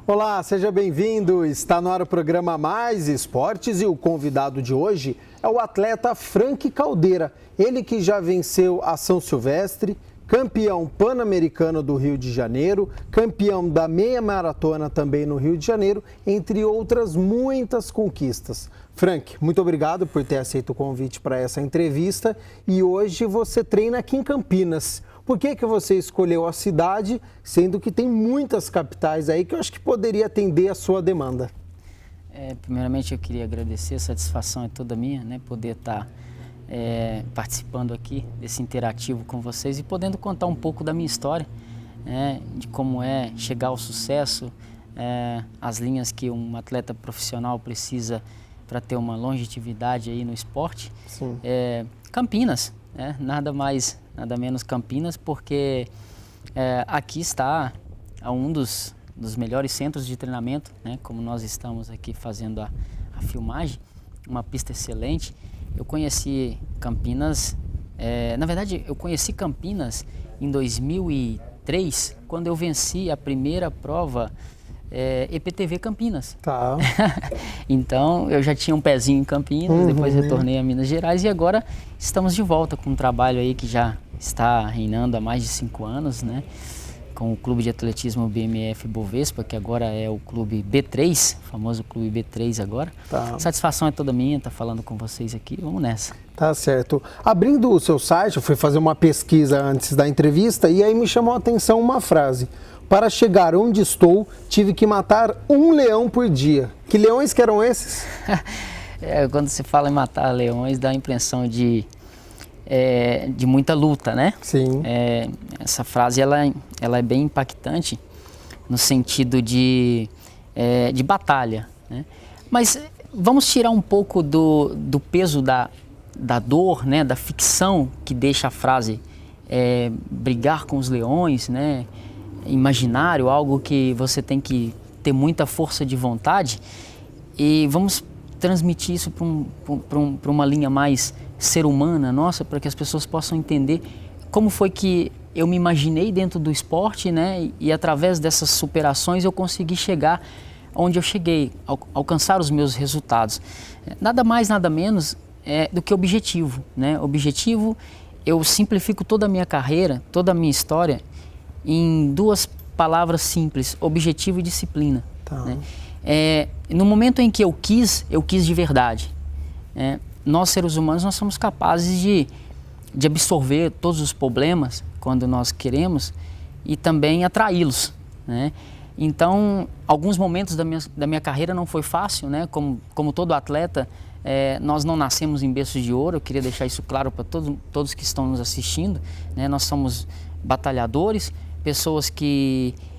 Olá, seja bem-vindo. Está no ar o programa Mais Esportes e o convidado de hoje é o atleta Frank Caldeira. Ele que já venceu a São Silvestre, campeão pan-americano do Rio de Janeiro, campeão da meia maratona também no Rio de Janeiro, entre outras muitas conquistas. Frank, muito obrigado por ter aceito o convite para essa entrevista e hoje você treina aqui em Campinas. Por que você escolheu a cidade, sendo que tem muitas capitais aí que eu acho que poderia atender a sua demanda? Primeiramente eu queria agradecer, a satisfação é toda minha, né, poder estar participando aqui desse interativo com vocês e podendo contar um pouco da minha história, de como é chegar ao sucesso, as linhas que um atleta profissional precisa para ter uma longevidade aí no esporte. Sim. Campinas, nada mais, nada menos Campinas, porque aqui está um dos melhores centros de treinamento, como nós estamos aqui fazendo a filmagem, uma pista excelente. Eu conheci Campinas, na verdade eu conheci Campinas em 2003, quando eu venci a primeira prova EPTV Campinas. Tá. Então eu já tinha um pezinho em Campinas, depois retornei a Minas Gerais e agora estamos de volta com um trabalho aí que já está reinando há mais de 5 anos, né? Com o Clube de Atletismo BMF Bovespa, que agora é o Clube B3, o famoso Clube B3 agora. Tá. Satisfação é toda minha estar falando com vocês aqui, vamos nessa. Tá certo. Abrindo o seu site, eu fui fazer uma pesquisa antes da entrevista e aí me chamou a atenção uma frase. Para chegar onde estou, tive que matar um leão por dia. Que leões que eram esses? Quando se fala em matar leões, dá a impressão de muita luta, né? Sim. Essa frase ela é bem impactante no sentido de batalha, né? Mas vamos tirar um pouco do peso da dor, né? Da ficção que deixa a frase brigar com os leões, né? Imaginário, algo que você tem que ter muita força de vontade, e vamos transmitir isso para uma linha mais ser humana nossa, para que as pessoas possam entender como foi que eu me imaginei dentro do esporte, né? E através dessas superações eu consegui chegar onde eu cheguei, alcançar os meus resultados. Nada mais, nada menos do que objetivo, né? Objetivo, eu simplifico toda a minha carreira, toda a minha história em 2 palavras simples: objetivo e disciplina. Tá. Né? No momento em que eu quis de verdade. Nós, seres humanos, nós somos capazes de absorver todos os problemas quando nós queremos e também atraí-los, né? Então, alguns momentos da minha carreira não foi fácil, né? Como todo atleta, nós não nascemos em berços de ouro. Eu queria deixar isso claro para todos que estão nos assistindo, né? Nós somos batalhadores, pessoas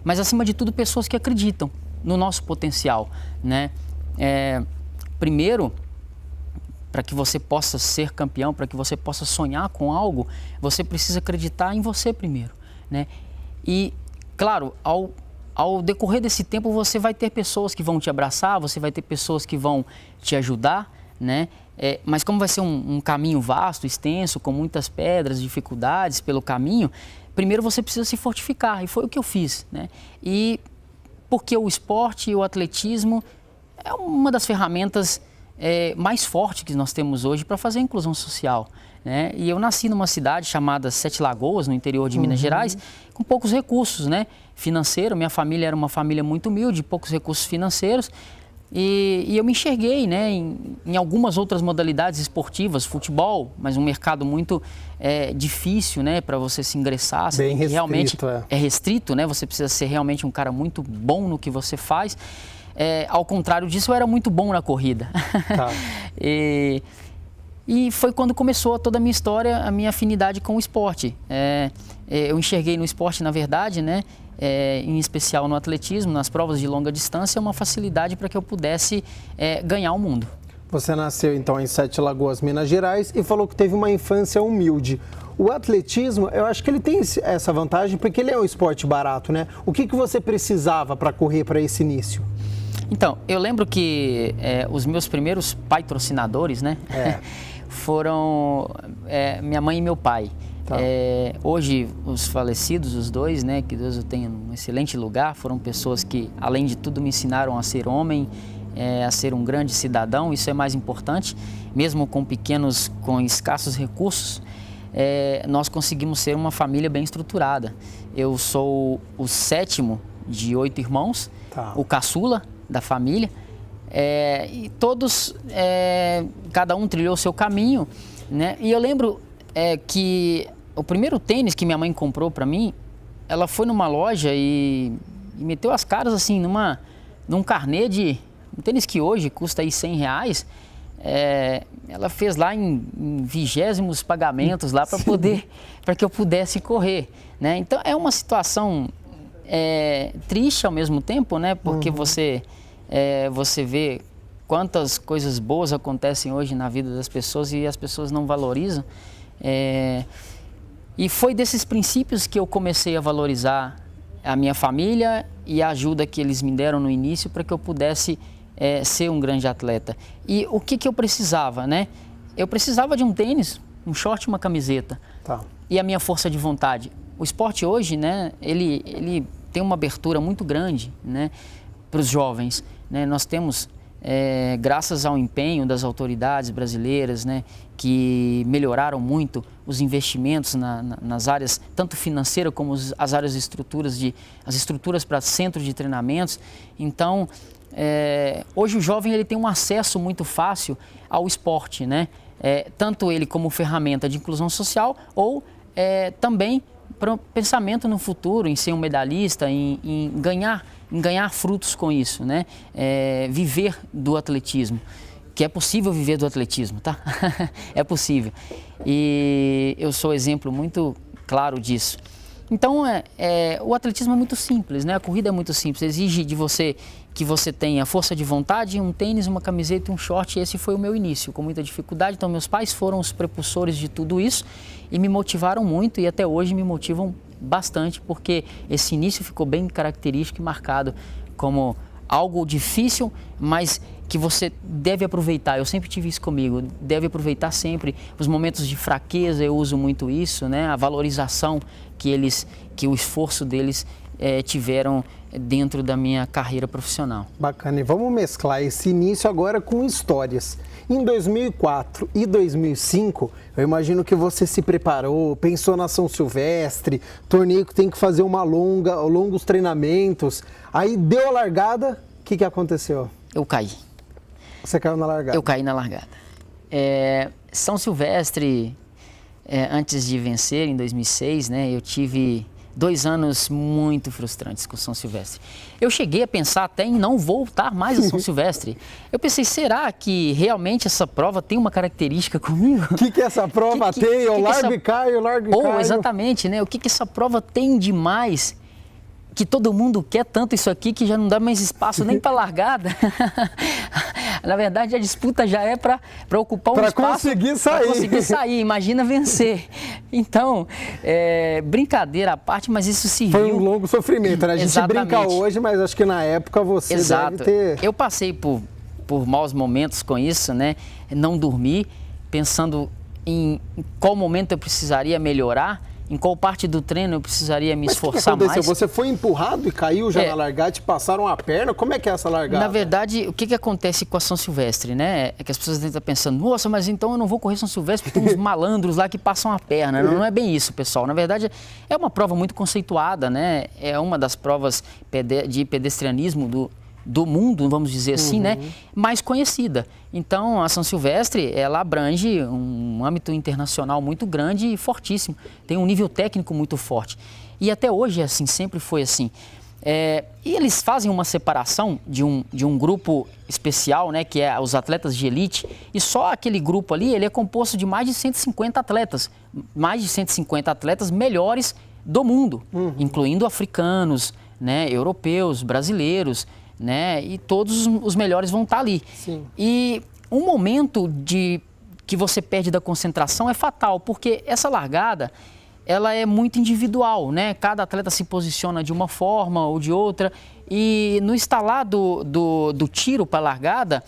mas acima de tudo, pessoas que acreditam no nosso potencial, né? Primeiro, para que você possa ser campeão, para que você possa sonhar com algo, você precisa acreditar em você primeiro, né? E, claro, ao decorrer desse tempo, você vai ter pessoas que vão te abraçar, você vai ter pessoas que vão te ajudar, né? Mas como vai ser um caminho vasto, extenso, com muitas pedras, dificuldades pelo caminho, primeiro você precisa se fortificar, e foi o que eu fiz, né? E porque o esporte e o atletismo é uma das ferramentas mais fortes que nós temos hoje para fazer a inclusão social, né? E eu nasci numa cidade chamada Sete Lagoas, no interior de Minas Gerais, com poucos recursos, né? Financeiro. Minha família era uma família muito humilde, poucos recursos financeiros. E eu me enxerguei, né, em algumas outras modalidades esportivas, futebol, mas um mercado muito difícil, né, para você se ingressar. Bem restrito, realmente é restrito, né? Você precisa ser realmente um cara muito bom no que você faz. Ao contrário disso, eu era muito bom na corrida. Tá. E foi quando começou toda a minha história, a minha afinidade com o esporte. Eu enxerguei no esporte, na verdade, né? Em especial no atletismo, nas provas de longa distância, uma facilidade para que eu pudesse ganhar o mundo. Você nasceu então em Sete Lagoas, Minas Gerais, e falou que teve uma infância humilde. O atletismo, eu acho que ele tem essa vantagem porque ele é um esporte barato, né? O que você precisava para correr para esse início? Então, eu lembro que os meus primeiros patrocinadores, né, foram minha mãe e meu pai. Tá. Hoje, os falecidos, os dois, né, que Deus o tenha num excelente lugar, foram pessoas que, além de tudo, me ensinaram a ser homem, a ser um grande cidadão. Isso é mais importante, mesmo com escassos recursos, nós conseguimos ser uma família bem estruturada. Eu sou o 7º de 8 irmãos, Tá. o caçula da família, e todos, cada um trilhou o seu caminho, né? E eu lembro que o primeiro tênis que minha mãe comprou para mim, ela foi numa loja e meteu as caras assim num carnê de um tênis que hoje custa aí R$100. Ela fez lá em 20º pagamentos lá para que eu pudesse correr, né? Então é uma situação triste ao mesmo tempo, né? Porque você vê quantas coisas boas acontecem hoje na vida das pessoas e as pessoas não valorizam. E foi desses princípios que eu comecei a valorizar a minha família e a ajuda que eles me deram no início para que eu pudesse ser um grande atleta. E o que eu precisava, né? Eu precisava de um tênis, um short e uma camiseta. Tá. E a minha força de vontade. O esporte hoje, né, ele tem uma abertura muito grande, né, para os jovens, né? Nós temos, graças ao empenho das autoridades brasileiras, né, que melhoraram muito os investimentos nas áreas, tanto financeira como as áreas as estruturas para centros de treinamentos. Então, hoje o jovem ele tem um acesso muito fácil ao esporte, né? Tanto ele como ferramenta de inclusão social ou também para o pensamento no futuro, em ser um medalhista, em ganhar frutos com isso, né? Viver do atletismo, que é possível viver do atletismo, tá? É possível. E eu sou exemplo muito claro disso. Então, o atletismo é muito simples, né? A corrida é muito simples, exige de você que você tenha força de vontade, um tênis, uma camiseta e um short. Esse foi o meu início, com muita dificuldade. Então, meus pais foram os prepulsores de tudo isso e me motivaram muito e até hoje me motivam bastante, porque esse início ficou bem característico e marcado como algo difícil, mas que você deve aproveitar. Eu sempre tive isso comigo, deve aproveitar sempre os momentos de fraqueza. Eu uso muito isso, né? A valorização que o esforço deles tiveram dentro da minha carreira profissional. Bacana, e vamos mesclar esse início agora com histórias. Em 2004 e 2005, eu imagino que você se preparou, pensou na São Silvestre, torneio que tem que fazer longos treinamentos. Aí deu a largada, o que aconteceu? Eu caí. Você caiu na largada? Eu caí na largada. São Silvestre, antes de vencer, em 2006, né, eu tive 2 anos muito frustrantes com São Silvestre. Eu cheguei a pensar até em não voltar mais a São Silvestre. Eu pensei, será que realmente essa prova tem uma característica comigo? O que essa prova tem? Eu largo e caio, eu largo e caio. Exatamente, né? O que essa prova tem de mais? Que todo mundo quer tanto isso aqui que já não dá mais espaço nem para largada. Na verdade, a disputa já é para ocupar um espaço. Para conseguir sair, imagina vencer. Então, brincadeira à parte, mas isso serviu. Foi um longo sofrimento, né? A gente Exatamente. Brinca hoje, mas acho que na época você Exato. Deve ter... Eu passei por maus momentos com isso, né? Não dormi, pensando em qual momento eu precisaria melhorar. Em qual parte do treino eu precisaria me esforçar mais. Você foi empurrado e caiu já na largada, te passaram a perna? Como é que é essa largada? Na verdade, o que acontece com a São Silvestre, né? É que as pessoas estão pensando, nossa, mas então eu não vou correr São Silvestre porque tem uns malandros lá que passam a perna. Não é bem isso, pessoal. Na verdade, é uma prova muito conceituada, né? É uma das provas de pedestrianismo do mundo, vamos dizer assim, né? Mais conhecida. Então, a São Silvestre, ela abrange um âmbito internacional muito grande e fortíssimo. Tem um nível técnico muito forte. E até hoje é assim, sempre foi assim. E eles fazem uma separação de um grupo especial, né? Que é os atletas de elite. E só aquele grupo ali, ele é composto de mais de 150 atletas. Mais de 150 atletas melhores do mundo, incluindo africanos, né? Europeus, brasileiros, né? E todos os melhores vão estar ali. Sim. E um momento que você perde da concentração é fatal, porque essa largada, ela é muito individual, né? Cada atleta se posiciona de uma forma ou de outra. E no estalar do tiro para a largada,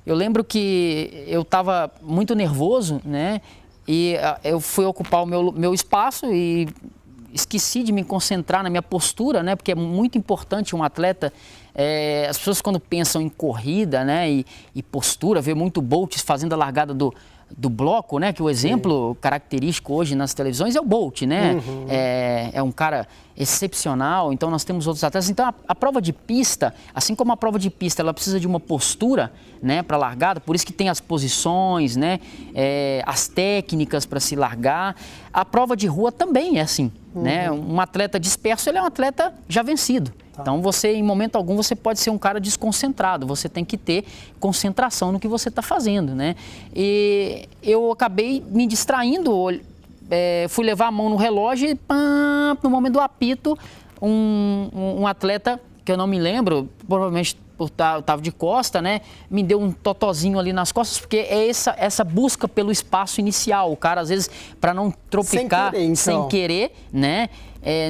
eu lembro que eu estava muito nervoso, né? E eu fui ocupar o meu espaço e esqueci de me concentrar na minha postura, né? Porque é muito importante um atleta. As pessoas quando pensam em corrida, né? E postura, vê muito Bolt fazendo a largada do bloco, né? Que o exemplo característico hoje nas televisões é o Bolt, né? Uhum. É um cara excepcional, então nós temos outros atletas. Então a prova de pista, assim como a prova de pista, ela precisa de uma postura, né? Para largada, por isso que tem as posições, né? As técnicas para se largar. A prova de rua também é assim, né? Um atleta disperso, ele é um atleta já vencido. Então, em momento algum, você pode ser um cara desconcentrado. Você tem que ter concentração no que você está fazendo, né? E eu acabei me distraindo, fui levar a mão no relógio e, no momento do apito, um atleta, que eu não me lembro, provavelmente estava de costa, né? Me deu um totozinho ali nas costas, porque é essa busca pelo espaço inicial. O cara, às vezes, para não tropicar sem querer, né?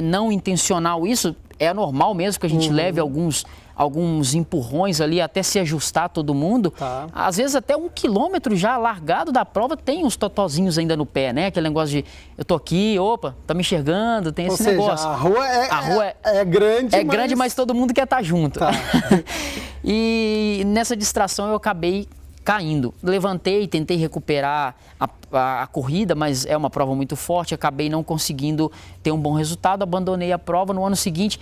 Não intencional isso. É normal mesmo que a gente leve alguns empurrões ali até se ajustar todo mundo. Tá. Às vezes até 1 quilômetro já largado da prova tem uns totozinhos ainda no pé, né? Aquele negócio de eu tô aqui, opa, tá me enxergando, tem esse negócio. A rua é grande, grande, mas todo mundo quer estar junto. Tá. E nessa distração eu acabei caindo. Levantei, tentei recuperar a corrida, mas é uma prova muito forte, acabei não conseguindo ter um bom resultado, abandonei a prova. No ano seguinte,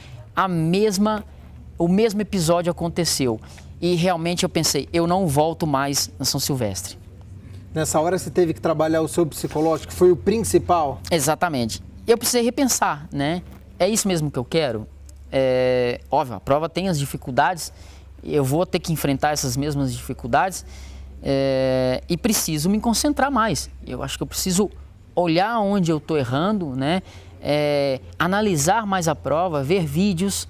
o mesmo episódio aconteceu. E realmente eu pensei, eu não volto mais na São Silvestre. Nessa hora você teve que trabalhar o seu psicológico, que foi o principal? Exatamente. Eu precisei repensar, né? É isso mesmo que eu quero? Óbvio, a prova tem as dificuldades, eu vou ter que enfrentar essas mesmas dificuldades, e preciso me concentrar mais. Eu acho que eu preciso olhar onde eu estou errando, né? Analisar mais a prova, ver vídeos,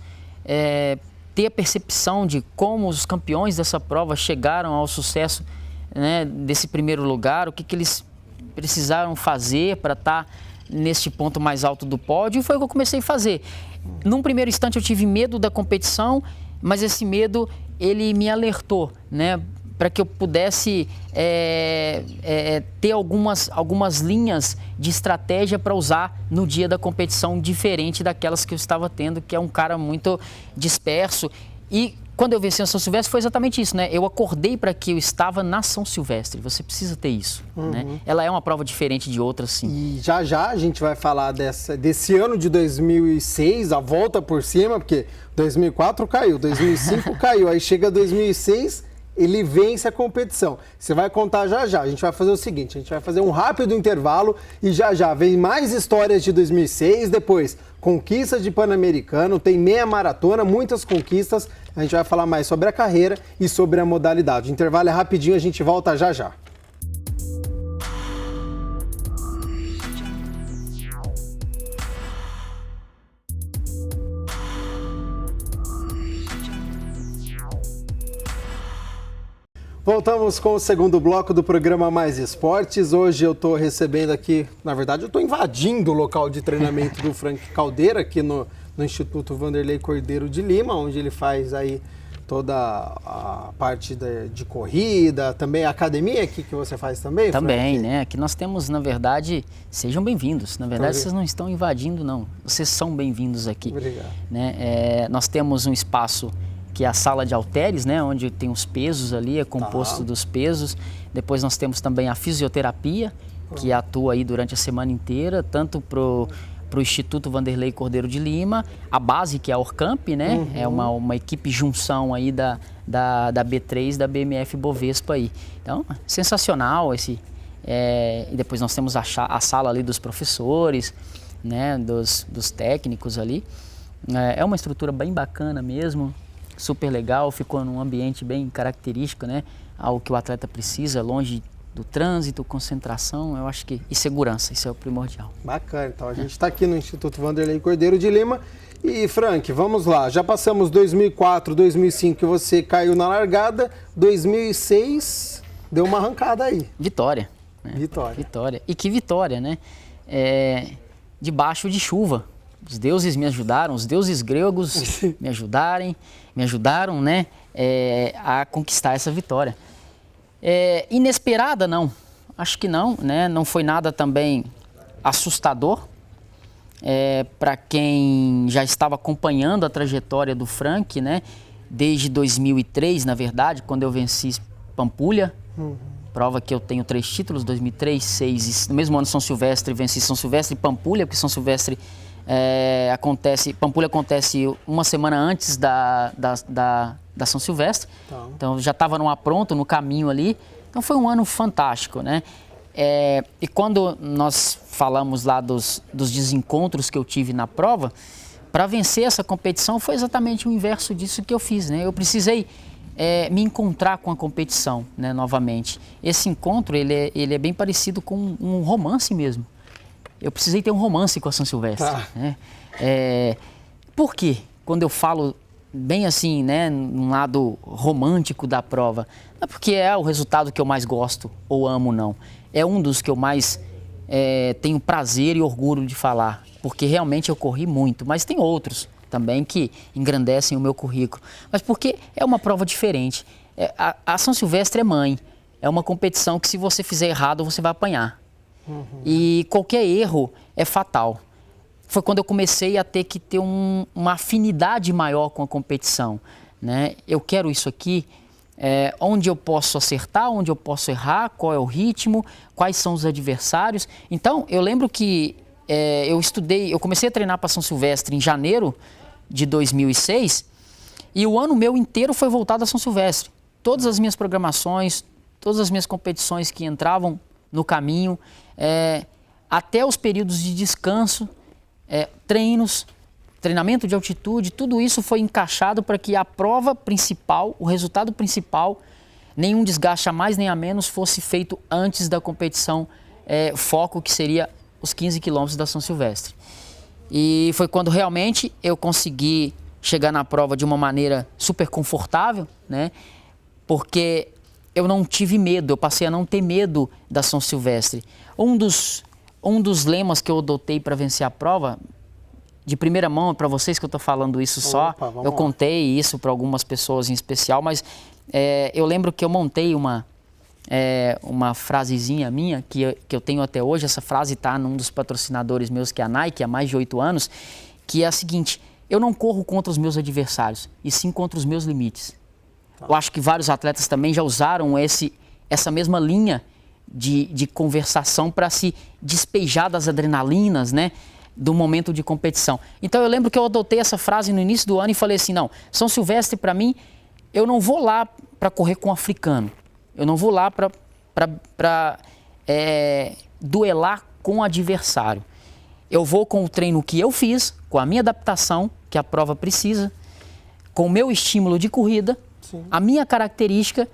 ter a percepção de como os campeões dessa prova chegaram ao sucesso, né, desse primeiro lugar, o que eles precisaram fazer para estar neste ponto mais alto do pódio, e foi o que eu comecei a fazer. Num primeiro instante eu tive medo da competição, mas esse medo ele me alertou, né, para que eu pudesse ter algumas linhas de estratégia para usar no dia da competição, diferente daquelas que eu estava tendo, que é um cara muito disperso. E quando eu venci a São Silvestre foi exatamente isso, né? Eu acordei para que eu estava na São Silvestre. Você precisa ter isso, né? Ela é uma prova diferente de outras, sim. E já a gente vai falar desse ano de 2006, a volta por cima, porque 2004 caiu, 2005 caiu, aí chega 2006... ele vence a competição. Você vai contar já. A gente vai fazer o seguinte, a gente vai fazer um rápido intervalo e já vem mais histórias de 2006, depois conquistas de Pan-Americano, tem meia maratona, muitas conquistas. A gente vai falar mais sobre a carreira e sobre a modalidade. O intervalo é rapidinho, a gente volta já. Voltamos com o segundo bloco do programa Mais Esportes. Hoje eu estou recebendo aqui, na verdade eu estou invadindo o local de treinamento do Frank Caldeira, aqui no Instituto Vanderlei Cordeiro de Lima, onde ele faz aí toda a parte de corrida, também a academia aqui que você faz também, Também, Frank? né? Aqui nós temos, na verdade, sejam bem-vindos. Na verdade, vocês não estão invadindo, não. Vocês são bem-vindos aqui. Obrigado. Né? Nós temos um espaço que é a sala de halteres, né, onde tem os pesos ali, é composto dos pesos. Depois nós temos também a fisioterapia, que atua aí durante a semana inteira, tanto pro Instituto Vanderlei Cordeiro de Lima, a base, que é a Orcamp, né, é uma equipe junção aí da B3, da BMF Bovespa aí. Então, sensacional esse... e depois nós temos a sala ali dos professores, né, dos técnicos ali. É uma estrutura bem bacana mesmo, super legal, ficou num ambiente bem característico, né, ao que o atleta precisa, longe do trânsito, concentração, eu acho que, e segurança, isso é o primordial. Bacana, então a gente está aqui no Instituto Vanderlei Cordeiro de Lima. E Frank, vamos lá, já passamos 2004, 2005 que você caiu na largada, 2006 deu uma arrancada aí. Vitória. Né? Vitória. E que vitória, né? Debaixo de chuva. Os deuses me ajudaram, os deuses gregos me ajudaram, né, a conquistar essa vitória. Inesperada, não. acho que não, né? Não foi nada também assustador. Para quem já estava acompanhando a trajetória do Frank, né? Desde 2003, na verdade, quando eu venci Pampulha, prova que eu tenho 3 títulos, 2003, 2006, no mesmo ano São Silvestre, venci São Silvestre e Pampulha, porque São Silvestre Pampulha acontece uma semana antes da São Silvestre, então já estava no apronto, no caminho ali, então foi um ano fantástico, né? E quando nós falamos lá dos desencontros que eu tive na prova, para vencer essa competição foi exatamente o inverso disso que eu fiz, né? Eu precisei me encontrar com a competição, né, novamente. Esse encontro, ele é bem parecido com um romance mesmo. Eu precisei ter um romance com a São Silvestre. Né? Por quê? Quando eu falo bem assim, né, num lado romântico da prova, não é porque é o resultado que eu mais gosto ou amo, não. É um dos que eu mais tenho prazer e orgulho de falar, porque realmente eu corri muito, mas tem outros também que engrandecem o meu currículo. Mas porque é uma prova diferente. A São Silvestre é mãe, é uma competição que se você fizer errado, você vai apanhar. E qualquer erro é fatal. Foi quando eu comecei a ter que ter uma afinidade maior com a competição, né? Eu quero isso aqui, onde eu posso acertar, onde eu posso errar, qual é o ritmo, quais são os adversários. Então, eu lembro que eu comecei a treinar para São Silvestre em janeiro de 2006 e o ano meu inteiro foi voltado a São Silvestre. Todas as minhas programações, todas as minhas competições que entravam no caminho, até os períodos de descanso, treinamento de altitude, tudo isso foi encaixado para que a prova principal, o resultado principal, nenhum desgaste a mais nem a menos, fosse feito antes da competição foco, que seria os 15 quilômetros da São Silvestre. E foi quando realmente eu consegui chegar na prova de uma maneira super confortável, né? Porque eu não tive medo, eu passei a não ter medo da São Silvestre. Um dos lemas que eu adotei para vencer a prova, de primeira mão, para vocês que eu estou falando isso só, eu contei isso para algumas pessoas em especial, mas eu lembro que eu montei uma frasezinha minha, que eu tenho até hoje. Essa frase está num dos patrocinadores meus, que é a Nike, há mais de 8 anos, que é a seguinte: eu não corro contra os meus adversários, e sim contra os meus limites. Eu acho que vários atletas também já usaram essa mesma linha de conversação para se despejar das adrenalinas, né, do momento de competição. Então eu lembro que eu adotei essa frase no início do ano e falei assim: não, São Silvestre para mim, eu não vou lá para correr com um africano, eu não vou lá para duelar com o adversário. Eu vou com o treino que eu fiz, com a minha adaptação, que a prova precisa, com o meu estímulo de corrida, a minha característica,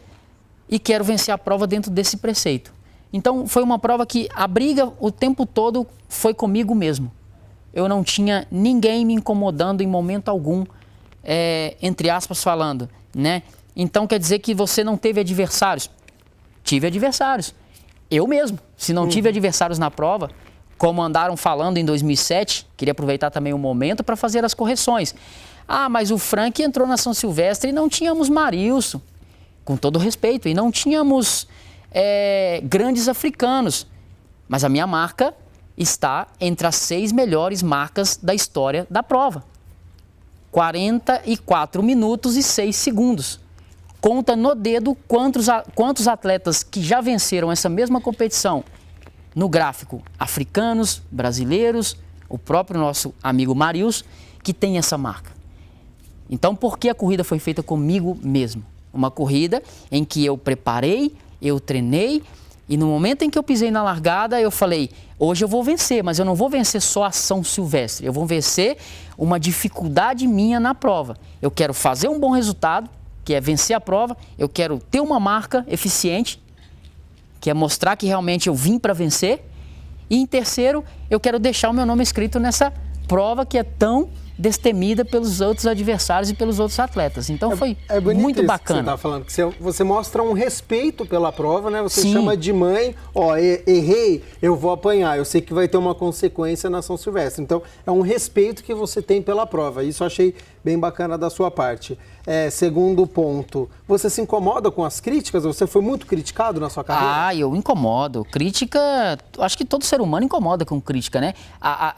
e quero vencer a prova dentro desse preceito. Então foi uma prova que a briga o tempo todo foi comigo mesmo. Eu não tinha ninguém me incomodando em momento algum, entre aspas falando, né? Então quer dizer que você não teve adversários? Tive adversários. Eu mesmo, se não tive adversários na prova, como andaram falando em 2007, queria aproveitar também o momento para fazer as correções. Ah, mas o Frank entrou na São Silvestre e não tínhamos Marilson, com todo respeito, e não tínhamos grandes africanos. Mas a minha marca está entre as 6 melhores marcas da história da prova. 44 minutos e 6 segundos. Conta no dedo quantos atletas que já venceram essa mesma competição no gráfico, africanos, brasileiros, o próprio nosso amigo Marilson, que tem essa marca. Então, por que a corrida foi feita comigo mesmo? Uma corrida em que eu preparei, eu treinei, e no momento em que eu pisei na largada, eu falei: hoje eu vou vencer, mas eu não vou vencer só a São Silvestre, eu vou vencer uma dificuldade minha na prova. Eu quero fazer um bom resultado, que é vencer a prova, eu quero ter uma marca eficiente, que é mostrar que realmente eu vim para vencer, e em terceiro, eu quero deixar o meu nome escrito nessa prova que é tão destemida pelos outros adversários e pelos outros atletas. Então foi muito bacana. Você está falando que você mostra um respeito pela prova, né? Você chama de mãe, errei, eu vou apanhar, eu sei que vai ter uma consequência na São Silvestre. Então é um respeito que você tem pela prova. Isso eu achei bem bacana da sua parte. Segundo ponto, você se incomoda com as críticas? Você foi muito criticado na sua carreira? Ah, eu incomodo. Crítica, acho que todo ser humano incomoda com crítica, né?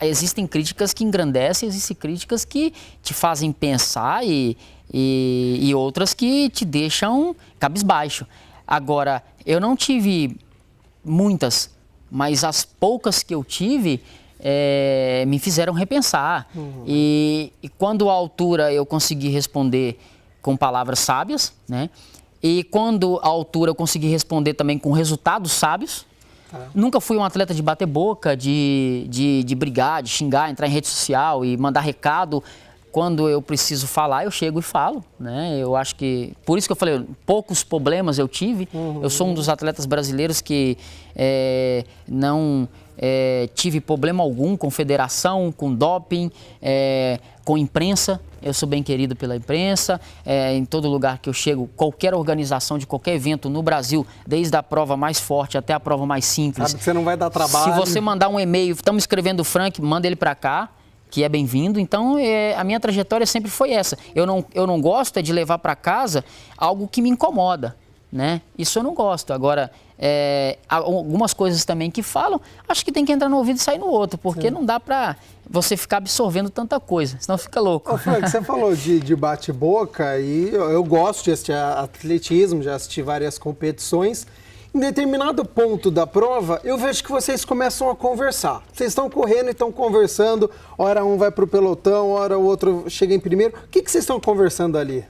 Existem críticas que engrandecem, existem críticas que te fazem pensar e outras que te deixam cabisbaixo. Agora, eu não tive muitas, mas as poucas que eu tive me fizeram repensar. E quando à altura eu consegui responder com palavras sábias, né? E quando à altura eu consegui responder também com resultados sábios. Nunca fui um atleta de bater boca, de brigar, de xingar, entrar em rede social e mandar recado. Quando eu preciso falar, eu chego e falo, né? Eu acho que, por isso que eu falei, poucos problemas eu tive. Eu sou um dos atletas brasileiros que não tive problema algum com federação, com doping, com imprensa. Eu sou bem querido pela imprensa, em todo lugar que eu chego, qualquer organização de qualquer evento no Brasil, desde a prova mais forte até a prova mais simples. Sabe que você não vai dar trabalho. Se você mandar um e-mail, estamos escrevendo o Frank, manda ele para cá, que é bem-vindo. Então, a minha trajetória sempre foi essa. Eu não gosto de levar para casa algo que me incomoda, né? Isso eu não gosto. Agora, algumas coisas também que falam, acho que tem que entrar no ouvido e sair no outro, porque não dá para você ficar absorvendo tanta coisa, senão fica louco. Ô, Frank, você falou de bate-boca e eu gosto de assistir atletismo, já assisti várias competições. Em determinado ponto da prova, eu vejo que vocês começam a conversar. Vocês estão correndo e estão conversando, hora um vai para o pelotão, hora o outro chega em primeiro. O que vocês estão conversando ali?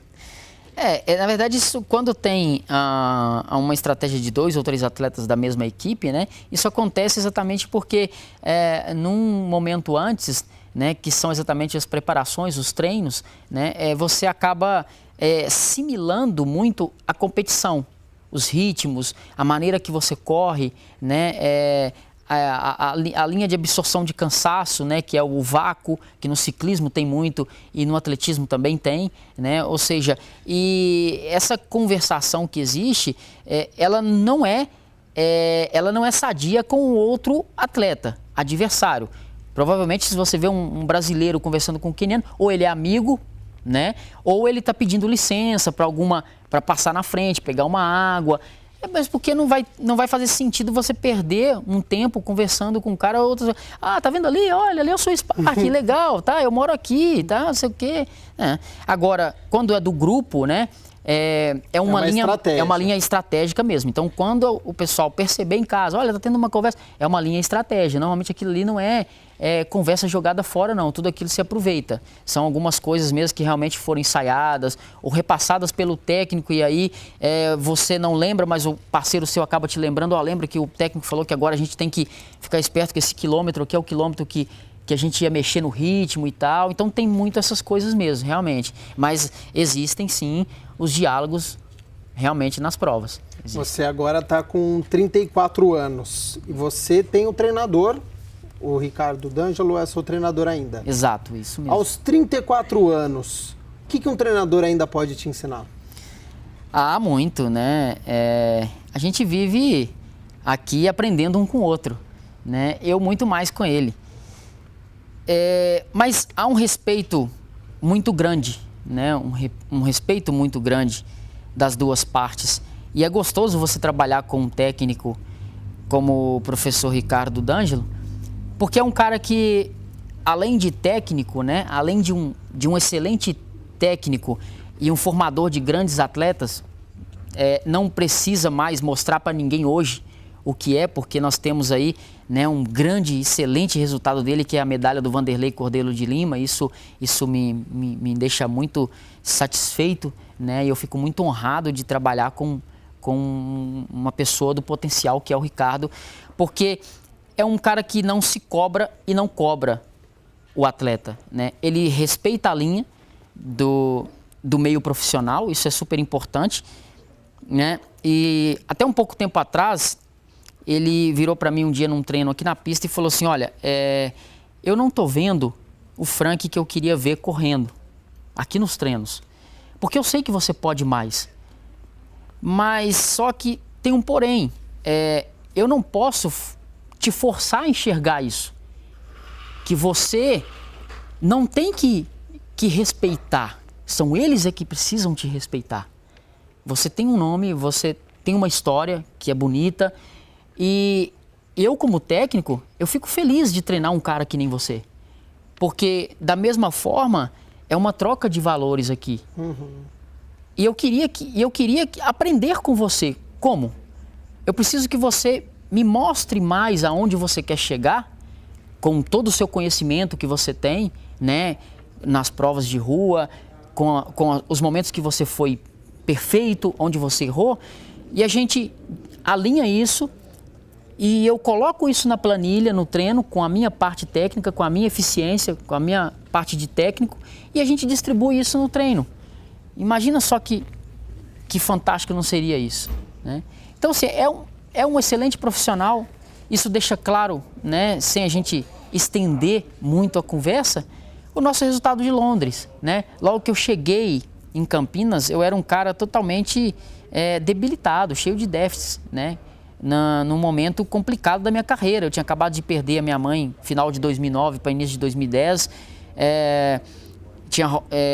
Na verdade, isso quando tem uma estratégia de 2 ou 3 atletas da mesma equipe, né? Isso acontece exatamente porque num momento antes, né, que são exatamente as preparações, os treinos, né, você acaba simulando muito a competição, os ritmos, a maneira que você corre, né, a linha de absorção de cansaço, né, que é o vácuo, que no ciclismo tem muito e no atletismo também tem, né? Ou seja, e essa conversação que existe, ela não é sadia com o outro atleta, adversário. Provavelmente, se você vê um brasileiro conversando com um queniano, ou ele é amigo, né? Ou ele está pedindo licença para passar na frente, pegar uma água. Mas porque não vai fazer sentido você perder um tempo conversando com um cara ou outro. Ah, tá vendo ali? Olha, ali eu sou Spark, legal, tá? Eu moro aqui, tá? Não sei o quê. Agora, quando é do grupo, né? É uma linha estratégica mesmo. Então, quando o pessoal perceber em casa, olha, tá tendo uma conversa, é uma linha estratégia. Normalmente aquilo ali não é conversa jogada fora, não. Tudo aquilo se aproveita. São algumas coisas mesmo que realmente foram ensaiadas ou repassadas pelo técnico e aí você não lembra, mas o parceiro seu acaba te lembrando. Lembra que o técnico falou que agora a gente tem que ficar esperto que esse quilômetro aqui é o quilômetro que a gente ia mexer no ritmo e tal. Então tem muito essas coisas mesmo, realmente. Mas existem sim os diálogos realmente nas provas. Você agora está com 34 anos e você tem um treinador, o Ricardo D'Angelo é seu treinador ainda. Exato, isso mesmo. Aos 34 anos, o que um treinador ainda pode te ensinar? Muito, né? A gente vive aqui aprendendo um com o outro, né? Eu muito mais com ele. Mas há um respeito muito grande, né? Um respeito muito grande das duas partes. E é gostoso você trabalhar com um técnico como o professor Ricardo D'Angelo, porque é um cara que, além de técnico, né? Além de um excelente técnico e um formador de grandes atletas, não precisa mais mostrar para ninguém hoje o que é, porque nós temos aí, né, um grande, excelente resultado dele, que é a medalha do Vanderlei Cordeiro de Lima. Isso me deixa muito satisfeito, né? E eu fico muito honrado de trabalhar com uma pessoa do potencial que é o Ricardo, porque é um cara que não se cobra e não cobra o atleta, né? Ele respeita a linha do meio profissional, isso é super importante, né? E até um pouco tempo atrás, ele virou para mim um dia num treino aqui na pista e falou assim, olha, eu não tô vendo o Frank que eu queria ver correndo aqui nos treinos, porque eu sei que você pode mais, mas só que tem um porém, eu não posso te forçar a enxergar isso, que você não tem que que respeitar. São eles que precisam te respeitar. Você tem um nome, você tem uma história que é bonita e eu, como técnico, eu fico feliz de treinar um cara que nem você. Porque, da mesma forma, é uma troca de valores aqui. E eu queria aprender com você. Como? Eu preciso que você me mostre mais aonde você quer chegar, com todo o seu conhecimento que você tem, né, nas provas de rua, com os momentos que você foi perfeito, onde você errou, e a gente alinha isso e eu coloco isso na planilha, no treino, com a minha parte técnica, com a minha eficiência, com a minha parte de técnico, e a gente distribui isso no treino. Imagina só que fantástico não seria isso, né? Então, assim, é um excelente profissional, isso deixa claro, né, sem a gente estender muito a conversa, o nosso resultado de Londres, né? Logo que eu cheguei em Campinas, eu era um cara totalmente debilitado, cheio de déficits, né? Num momento complicado da minha carreira. Eu tinha acabado de perder a minha mãe final de 2009 para início de 2010, tinha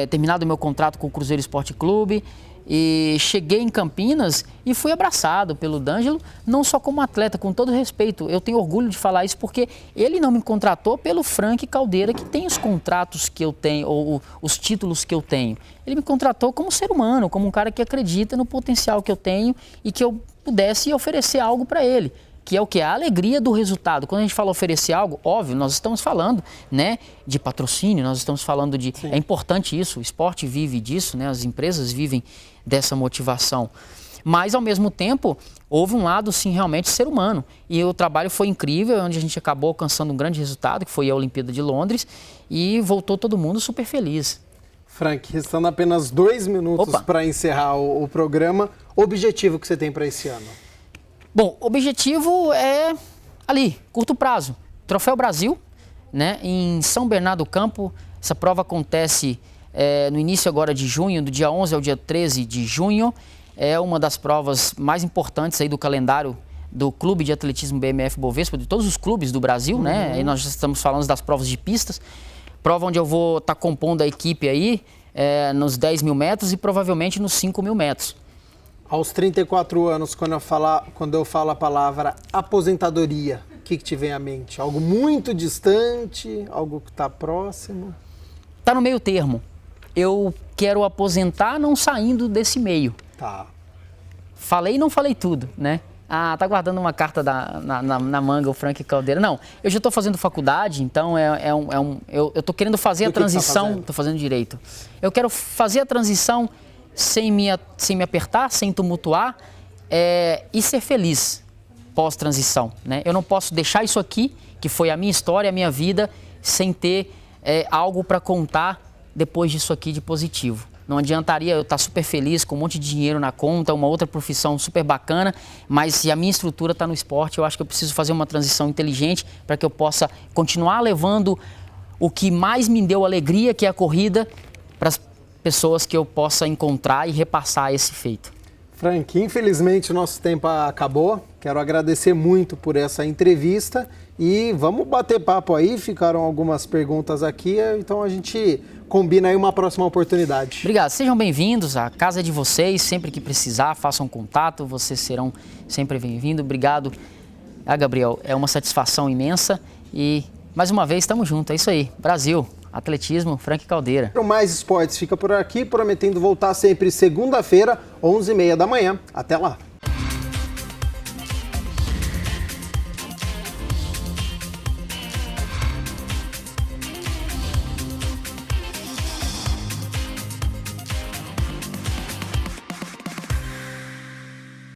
terminado o meu contrato com o Cruzeiro Esporte Clube e cheguei em Campinas e fui abraçado pelo D'Angelo, não só como atleta, com todo respeito. Eu tenho orgulho de falar isso porque ele não me contratou pelo Frank Caldeira, que tem os contratos que eu tenho, ou os títulos que eu tenho. Ele me contratou como ser humano, como um cara que acredita no potencial que eu tenho e que eu pudesse oferecer algo para ele, que é o que? A alegria do resultado. Quando a gente fala oferecer algo, óbvio, nós estamos falando, né, de patrocínio, nós estamos falando de... Sim. É importante isso, o esporte vive disso, né, as empresas vivem dessa motivação. Mas, ao mesmo tempo, houve um lado, sim, realmente ser humano. E o trabalho foi incrível, onde a gente acabou alcançando um grande resultado, que foi a Olimpíada de Londres, e voltou todo mundo super feliz. Frank, restando apenas 2 minutos para encerrar o programa, o objetivo que você tem para esse ano? Bom, o objetivo é ali, curto prazo. Troféu Brasil, né, em São Bernardo do Campo. Essa prova acontece no início agora de junho, do dia 11 ao dia 13 de junho. É uma das provas mais importantes aí do calendário do Clube de Atletismo BMF Bovespa, de todos os clubes do Brasil, né? Aí nós já estamos falando das provas de pistas. Prova onde eu vou estar compondo a equipe aí nos 10 mil metros e provavelmente nos 5 mil metros. Aos 34 anos, quando eu falo a palavra aposentadoria, o que te vem à mente? Algo muito distante? Algo que está próximo? Está no meio termo. Eu quero aposentar não saindo desse meio. Tá. Falei e não falei tudo, né? Ah, tá guardando uma carta na manga o Frank Caldeira. Não, eu já estou fazendo faculdade, então eu estou querendo fazer a transição. Estou fazendo direito. Eu quero fazer a transição sem me apertar, sem tumultuar e ser feliz pós-transição, né? Eu não posso deixar isso aqui, que foi a minha história, a minha vida, sem ter algo para contar depois disso aqui de positivo. Não adiantaria eu estar super feliz com um monte de dinheiro na conta, uma outra profissão super bacana, mas se a minha estrutura está no esporte, eu acho que eu preciso fazer uma transição inteligente para que eu possa continuar levando o que mais me deu alegria, que é a corrida, para as pessoas que eu possa encontrar e repassar esse feito. Frank, infelizmente o nosso tempo acabou. Quero agradecer muito por essa entrevista e vamos bater papo aí. Ficaram algumas perguntas aqui, então a gente combina aí uma próxima oportunidade. Obrigado, sejam bem-vindos, a casa é de vocês, sempre que precisar, façam contato, vocês serão sempre bem-vindos. Obrigado, Gabriel, é uma satisfação imensa e mais uma vez estamos juntos, é isso aí, Brasil, atletismo, Frank Caldeira. O Mais Esportes fica por aqui, prometendo voltar sempre segunda-feira, 11h30 da manhã. Até lá!